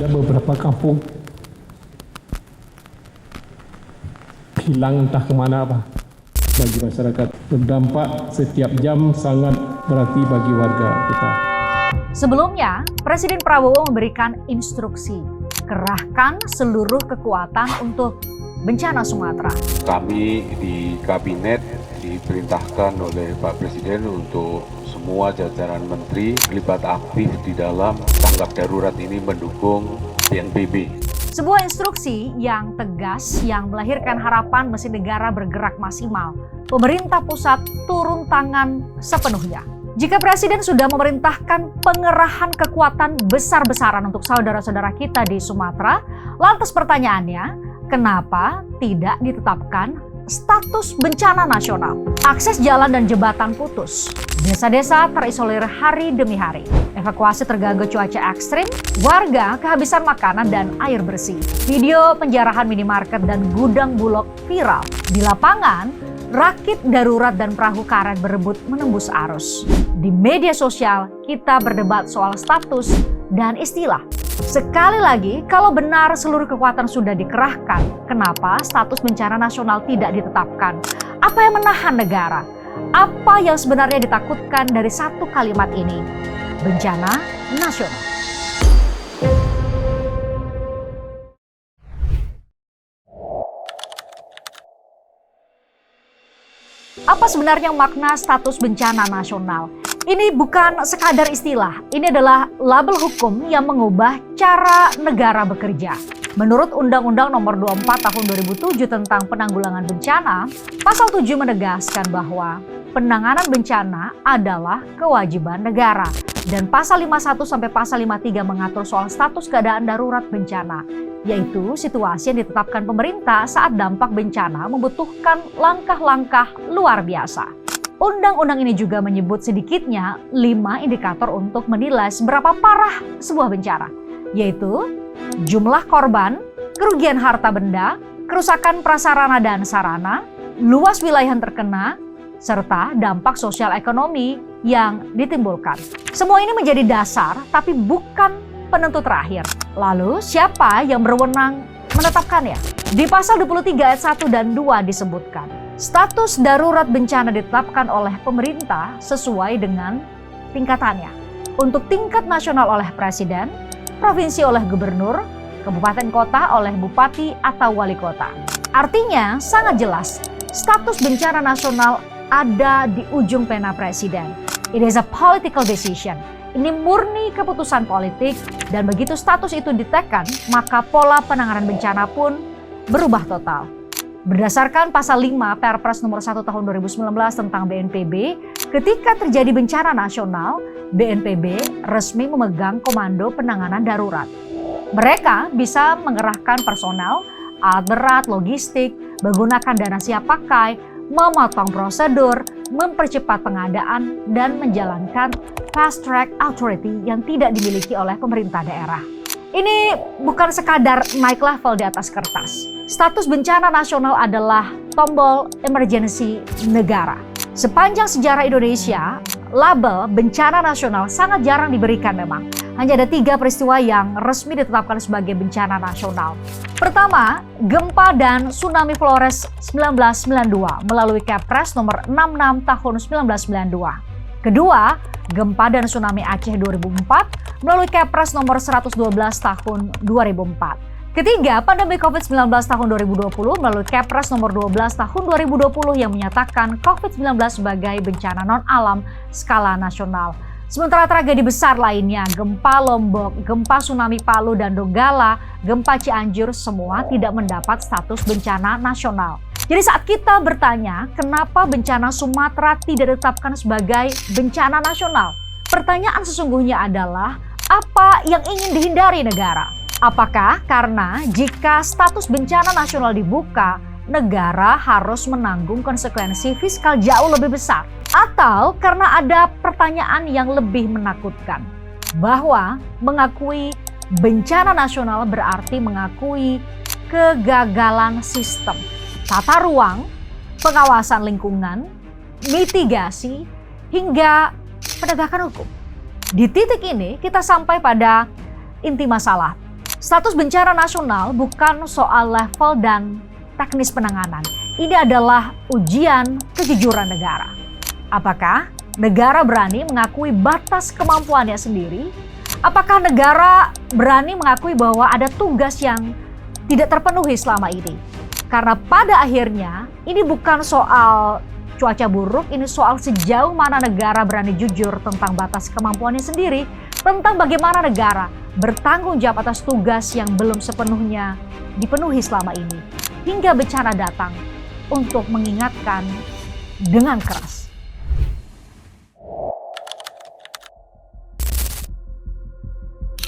Ada beberapa kampung hilang entah kemana Pak. Bagi masyarakat berdampak setiap jam sangat berarti bagi warga kita. Sebelumnya, Presiden Prabowo memberikan instruksi kerahkan seluruh kekuatan untuk bencana Sumatera. Kami di kabinet diperintahkan oleh Pak Presiden untuk semua jajaran menteri terlibat aktif di dalam tanggap darurat ini mendukung BNPB. Sebuah instruksi yang tegas yang melahirkan harapan mesin negara bergerak maksimal. Pemerintah pusat turun tangan sepenuhnya. Jika Presiden sudah memerintahkan pengerahan kekuatan besar-besaran untuk saudara-saudara kita di Sumatera, lantas pertanyaannya, kenapa tidak ditetapkan status bencana nasional? Akses jalan dan jembatan putus. Desa-desa terisolir hari demi hari. Evakuasi terganggu cuaca ekstrim, warga kehabisan makanan dan air bersih. Video penjarahan minimarket dan gudang Bulog viral. Di lapangan, rakit darurat dan perahu karet berebut menembus arus. Di media sosial, kita berdebat soal status dan istilah. Sekali lagi, kalau benar seluruh kekuatan sudah dikerahkan, kenapa status bencana nasional tidak ditetapkan? Apa yang menahan negara? Apa yang sebenarnya ditakutkan dari satu kalimat ini? Bencana nasional. Apa sebenarnya makna status bencana nasional? Ini bukan sekadar istilah, ini adalah label hukum yang mengubah cara negara bekerja. Menurut Undang-Undang Nomor 24 Tahun 2007 tentang Penanggulangan Bencana, Pasal 7 menegaskan bahwa penanganan bencana adalah kewajiban negara. Dan Pasal 51 sampai Pasal 53 mengatur soal status keadaan darurat bencana, yaitu situasi yang ditetapkan pemerintah saat dampak bencana membutuhkan langkah-langkah luar biasa. Undang-undang ini juga menyebut sedikitnya 5 indikator untuk menilai seberapa parah sebuah bencana, yaitu jumlah korban, kerugian harta benda, kerusakan prasarana dan sarana, luas wilayah yang terkena, serta dampak sosial ekonomi yang ditimbulkan. Semua ini menjadi dasar tapi bukan penentu terakhir. Lalu siapa yang berwenang menetapkannya? Di pasal 23 ayat 1 dan 2 disebutkan, status darurat bencana ditetapkan oleh pemerintah sesuai dengan tingkatannya. Untuk tingkat nasional oleh presiden, provinsi oleh gubernur, kabupaten kota oleh bupati atau wali kota. Artinya sangat jelas, status bencana nasional ada di ujung pena presiden. It is a political decision. Ini murni keputusan politik, dan begitu status itu ditekan, maka pola penanganan bencana pun berubah total. Berdasarkan pasal 5 Perpres nomor 1 tahun 2019 tentang BNPB, ketika terjadi bencana nasional, BNPB resmi memegang komando penanganan darurat. Mereka bisa mengerahkan personel, alat berat, logistik, menggunakan dana siap pakai, memotong prosedur, mempercepat pengadaan, dan menjalankan fast track authority yang tidak dimiliki oleh pemerintah daerah. Ini bukan sekadar naik level di atas kertas. Status bencana nasional adalah tombol emergency negara. Sepanjang sejarah Indonesia, label bencana nasional sangat jarang diberikan memang. Hanya ada 3 peristiwa yang resmi ditetapkan sebagai bencana nasional. Pertama, gempa dan tsunami Flores 1992 melalui Kepres nomor 66 tahun 1992. Kedua, gempa dan tsunami Aceh 2004 melalui Kepres nomor 112 tahun 2004. Ketiga, pandemi COVID-19 tahun 2020 melalui Kepres nomor 12 tahun 2020 yang menyatakan COVID-19 sebagai bencana non-alam skala nasional. Sementara tragedi besar lainnya, gempa Lombok, gempa tsunami Palu dan Donggala, gempa Cianjur, semua tidak mendapat status bencana nasional. Jadi saat kita bertanya, kenapa bencana Sumatera tidak ditetapkan sebagai bencana nasional? Pertanyaan sesungguhnya adalah, apa yang ingin dihindari negara? Apakah karena jika status bencana nasional dibuka, negara harus menanggung konsekuensi fiskal jauh lebih besar? Atau karena ada pertanyaan yang lebih menakutkan, bahwa mengakui bencana nasional berarti mengakui kegagalan sistem, tata ruang, pengawasan lingkungan, mitigasi, hingga penegakan hukum. Di titik ini kita sampai pada inti masalah. Status bencana nasional bukan soal level dan teknis penanganan. Ini adalah ujian kejujuran negara. Apakah negara berani mengakui batas kemampuannya sendiri? Apakah negara berani mengakui bahwa ada tugas yang tidak terpenuhi selama ini? Karena pada akhirnya ini bukan soal cuaca buruk, ini soal sejauh mana negara berani jujur tentang batas kemampuannya sendiri, tentang bagaimana negara bertanggung jawab atas tugas yang belum sepenuhnya dipenuhi selama ini, hingga bencana datang untuk mengingatkan dengan keras.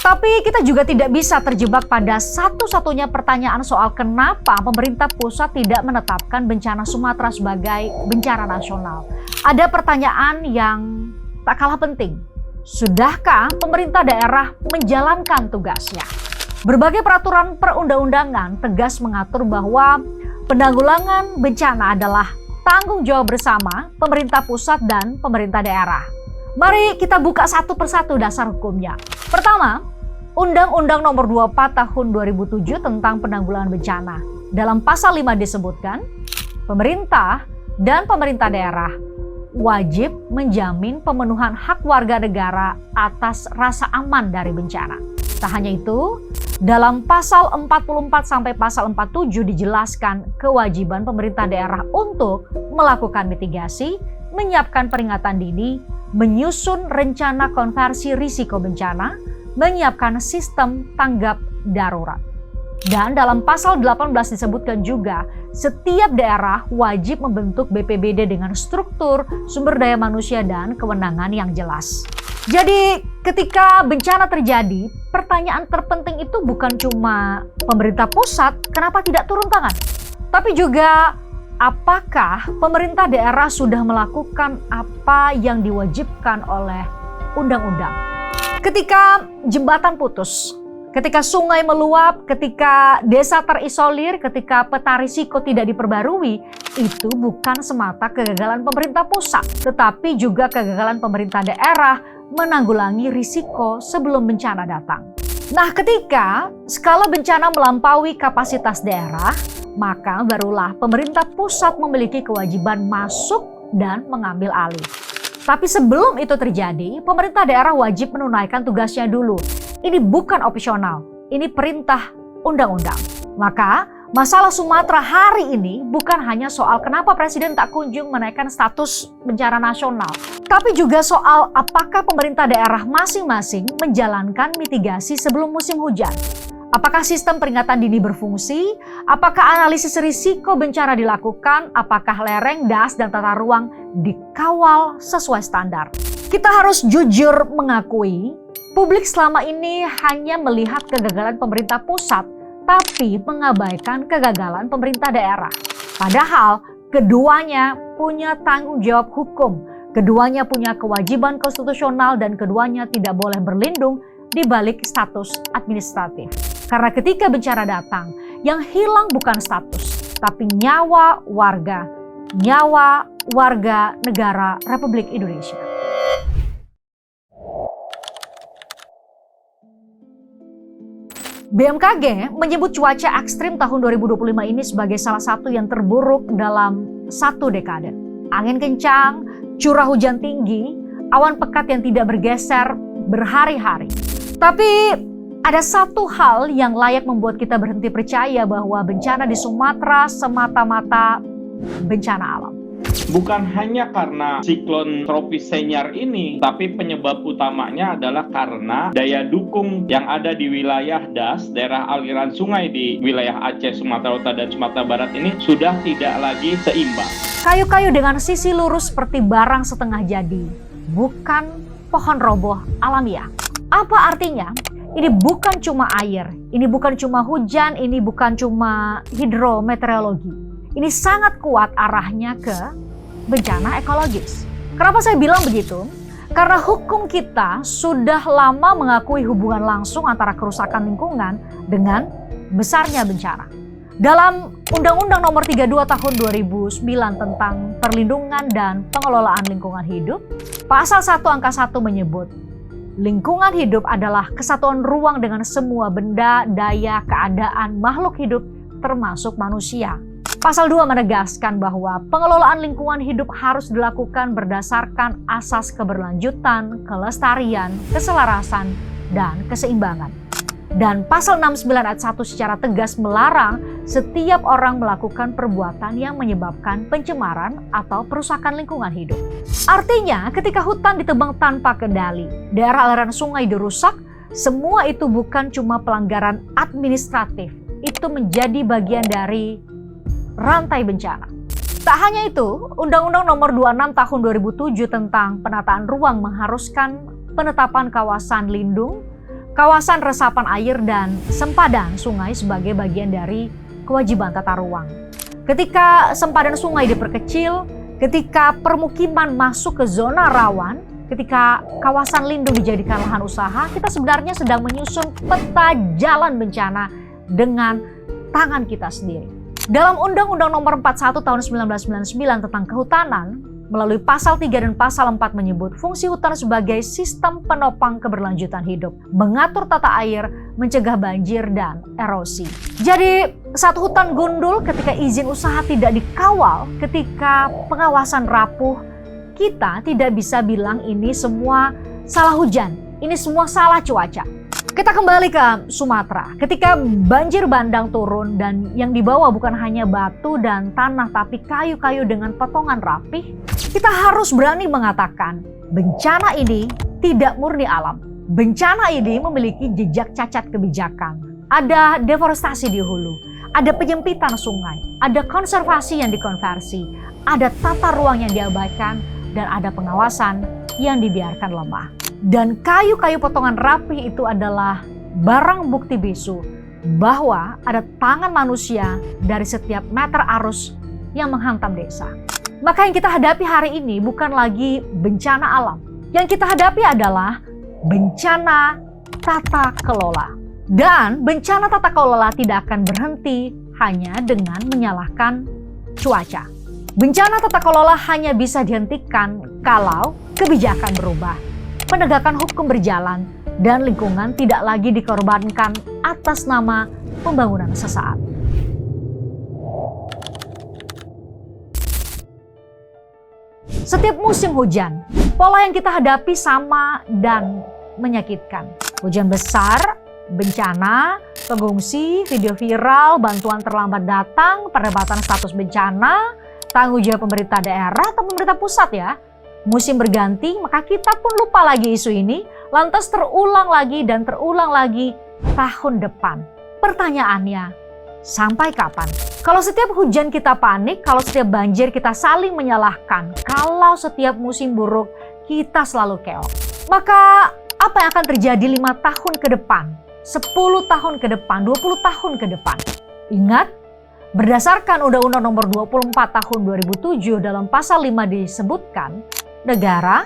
Tapi kita juga tidak bisa terjebak pada satu-satunya pertanyaan soal kenapa pemerintah pusat tidak menetapkan bencana Sumatera sebagai bencana nasional. Ada pertanyaan yang tak kalah penting. Sudahkah pemerintah daerah menjalankan tugasnya? Berbagai peraturan perundang-undangan tegas mengatur bahwa penanggulangan bencana adalah tanggung jawab bersama pemerintah pusat dan pemerintah daerah. Mari kita buka satu persatu dasar hukumnya. Pertama, Undang-Undang Nomor 24 Tahun 2007 tentang Penanggulangan Bencana. Dalam pasal 5 disebutkan, pemerintah dan pemerintah daerah wajib menjamin pemenuhan hak warga negara atas rasa aman dari bencana. Tak hanya itu, dalam pasal 44 sampai pasal 47 dijelaskan kewajiban pemerintah daerah untuk melakukan mitigasi, menyiapkan peringatan dini, menyusun rencana konversi risiko bencana, menyiapkan sistem tanggap darurat. Dan dalam pasal 18 disebutkan juga, setiap daerah wajib membentuk BPBD dengan struktur, sumber daya manusia, dan kewenangan yang jelas. Jadi ketika bencana terjadi, pertanyaan terpenting itu bukan cuma pemerintah pusat, kenapa tidak turun tangan? Tapi juga apakah pemerintah daerah sudah melakukan apa yang diwajibkan oleh undang-undang? Ketika jembatan putus, ketika sungai meluap, ketika desa terisolir, ketika peta risiko tidak diperbarui, itu bukan semata kegagalan pemerintah pusat, tetapi juga kegagalan pemerintah daerah menanggulangi risiko sebelum bencana datang. Nah, ketika skala bencana melampaui kapasitas daerah, maka barulah pemerintah pusat memiliki kewajiban masuk dan mengambil alih. Tapi sebelum itu terjadi, pemerintah daerah wajib menunaikan tugasnya dulu. Ini bukan opsional, ini perintah undang-undang. Maka masalah Sumatera hari ini bukan hanya soal kenapa Presiden tak kunjung menaikkan status bencana nasional, tapi juga soal apakah pemerintah daerah masing-masing menjalankan mitigasi sebelum musim hujan. Apakah sistem peringatan dini berfungsi? Apakah analisis risiko bencana dilakukan? Apakah lereng, das, dan tata ruang dikawal sesuai standar? Kita harus jujur mengakui, publik selama ini hanya melihat kegagalan pemerintah pusat, tapi mengabaikan kegagalan pemerintah daerah. Padahal keduanya punya tanggung jawab hukum, keduanya punya kewajiban konstitusional, dan keduanya tidak boleh berlindung di balik status administratif. Karena ketika bencana datang, yang hilang bukan status, tapi nyawa warga negara Republik Indonesia. BMKG menyebut cuaca ekstrim tahun 2025 ini sebagai salah satu yang terburuk dalam satu dekade. Angin kencang, curah hujan tinggi, awan pekat yang tidak bergeser berhari-hari. Tapi ada satu hal yang layak membuat kita berhenti percaya bahwa bencana di Sumatera semata-mata bencana alam. Bukan hanya karena siklon tropis Senyar ini, tapi penyebab utamanya adalah karena daya dukung yang ada di wilayah das, daerah aliran sungai di wilayah Aceh, Sumatera Utara, dan Sumatera Barat ini sudah tidak lagi seimbang. Kayu-kayu dengan sisi lurus seperti barang setengah jadi, bukan pohon roboh alamiah. Apa artinya? Ini bukan cuma air, ini bukan cuma hujan, ini bukan cuma hidrometeorologi. Ini sangat kuat arahnya ke bencana ekologis. Kenapa saya bilang begitu? Karena hukum kita sudah lama mengakui hubungan langsung antara kerusakan lingkungan dengan besarnya bencana. Dalam Undang-Undang Nomor 32 Tahun 2009 tentang Perlindungan dan Pengelolaan Lingkungan Hidup, Pasal 1 Angka 1 menyebut, Lingkungan hidup adalah kesatuan ruang dengan semua benda, daya, keadaan, makhluk hidup, termasuk manusia. Pasal 2 menegaskan bahwa pengelolaan lingkungan hidup harus dilakukan berdasarkan asas keberlanjutan, kelestarian, keselarasan, dan keseimbangan. Dan pasal 69 ayat 1 secara tegas melarang setiap orang melakukan perbuatan yang menyebabkan pencemaran atau perusakan lingkungan hidup. Artinya ketika hutan ditebang tanpa kendali, daerah aliran sungai dirusak, semua itu bukan cuma pelanggaran administratif, itu menjadi bagian dari rantai bencana. Tak hanya itu, Undang-Undang Nomor 26 Tahun 2007 tentang penataan ruang mengharuskan penetapan kawasan lindung, kawasan resapan air dan sempadan sungai sebagai bagian dari kewajiban tata ruang. Ketika sempadan sungai diperkecil, ketika permukiman masuk ke zona rawan, ketika kawasan lindung dijadikan lahan usaha, kita sebenarnya sedang menyusun peta jalan bencana dengan tangan kita sendiri. Dalam Undang-Undang Nomor 41 Tahun 1999 tentang Kehutanan, melalui pasal 3 dan pasal 4 menyebut fungsi hutan sebagai sistem penopang keberlanjutan hidup, mengatur tata air, mencegah banjir dan erosi. Jadi saat hutan gundul, ketika izin usaha tidak dikawal, ketika pengawasan rapuh, kita tidak bisa bilang ini semua salah hujan, ini semua salah cuaca. Kita kembali ke Sumatera. Ketika banjir bandang turun dan yang dibawa bukan hanya batu dan tanah tapi kayu-kayu dengan potongan rapih, kita harus berani mengatakan bencana ini tidak murni alam. Bencana ini memiliki jejak cacat kebijakan. Ada deforestasi di hulu, ada penyempitan sungai, ada konservasi yang dikonversi, ada tata ruang yang diabaikan, dan ada pengawasan yang dibiarkan lemah. Dan kayu-kayu potongan rapih itu adalah barang bukti bisu bahwa ada tangan manusia dari setiap meter arus yang menghantam desa. Maka yang kita hadapi hari ini bukan lagi bencana alam. Yang kita hadapi adalah bencana tata kelola. Dan bencana tata kelola tidak akan berhenti hanya dengan menyalahkan cuaca. Bencana tata kelola hanya bisa dihentikan kalau kebijakan berubah, penegakan hukum berjalan, dan lingkungan tidak lagi dikorbankan atas nama pembangunan sesaat. Setiap musim hujan, pola yang kita hadapi sama dan menyakitkan. Hujan besar, bencana, pengungsi, video viral, bantuan terlambat datang, perdebatan status bencana, tanggung jawab pemerintah daerah atau pemerintah pusat ya. Musim berganti, maka kita pun lupa lagi isu ini, lantas terulang lagi dan terulang lagi tahun depan. Pertanyaannya, sampai kapan? Kalau setiap hujan kita panik, kalau setiap banjir kita saling menyalahkan, kalau setiap musim buruk kita selalu keok, maka apa yang akan terjadi 5 tahun ke depan, 10 tahun ke depan, 20 tahun ke depan? Ingat, berdasarkan Undang-Undang Nomor 24 Tahun 2007 dalam pasal 5 disebutkan, negara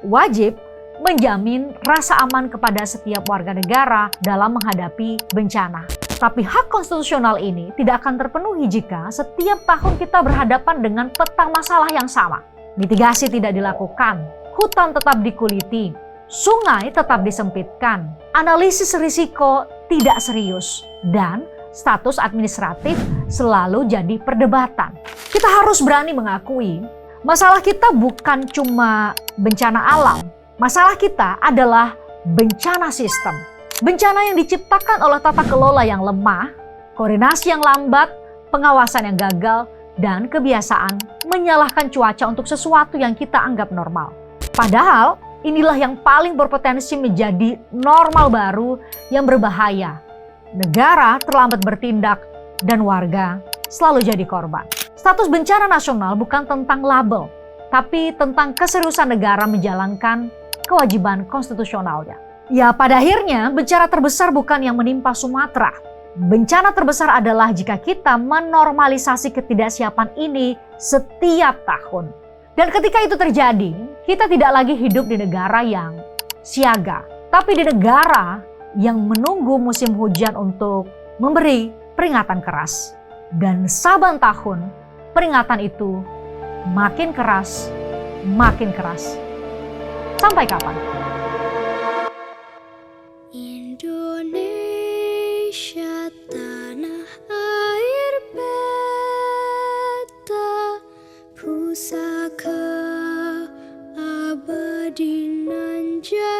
wajib menjamin rasa aman kepada setiap warga negara dalam menghadapi bencana. Tapi hak konstitusional ini tidak akan terpenuhi jika setiap tahun kita berhadapan dengan petang masalah yang sama. Mitigasi tidak dilakukan, hutan tetap dikuliti, sungai tetap disempitkan, analisis risiko tidak serius, dan status administratif selalu jadi perdebatan. Kita harus berani mengakui, masalah kita bukan cuma bencana alam. Masalah kita adalah bencana sistem. Bencana yang diciptakan oleh tata kelola yang lemah, koordinasi yang lambat, pengawasan yang gagal, dan kebiasaan menyalahkan cuaca untuk sesuatu yang kita anggap normal. Padahal inilah yang paling berpotensi menjadi normal baru yang berbahaya. Negara terlambat bertindak dan warga selalu jadi korban. Status bencana nasional bukan tentang label, tapi tentang keseriusan negara menjalankan kewajiban konstitusionalnya. Ya, pada akhirnya bencana terbesar bukan yang menimpa Sumatera. Bencana terbesar adalah jika kita menormalisasi ketidaksiapan ini setiap tahun. Dan ketika itu terjadi, kita tidak lagi hidup di negara yang siaga, tapi di negara yang menunggu musim hujan untuk memberi peringatan keras. Dan saban tahun, peringatan itu makin keras, makin keras. Sampai kapan? senja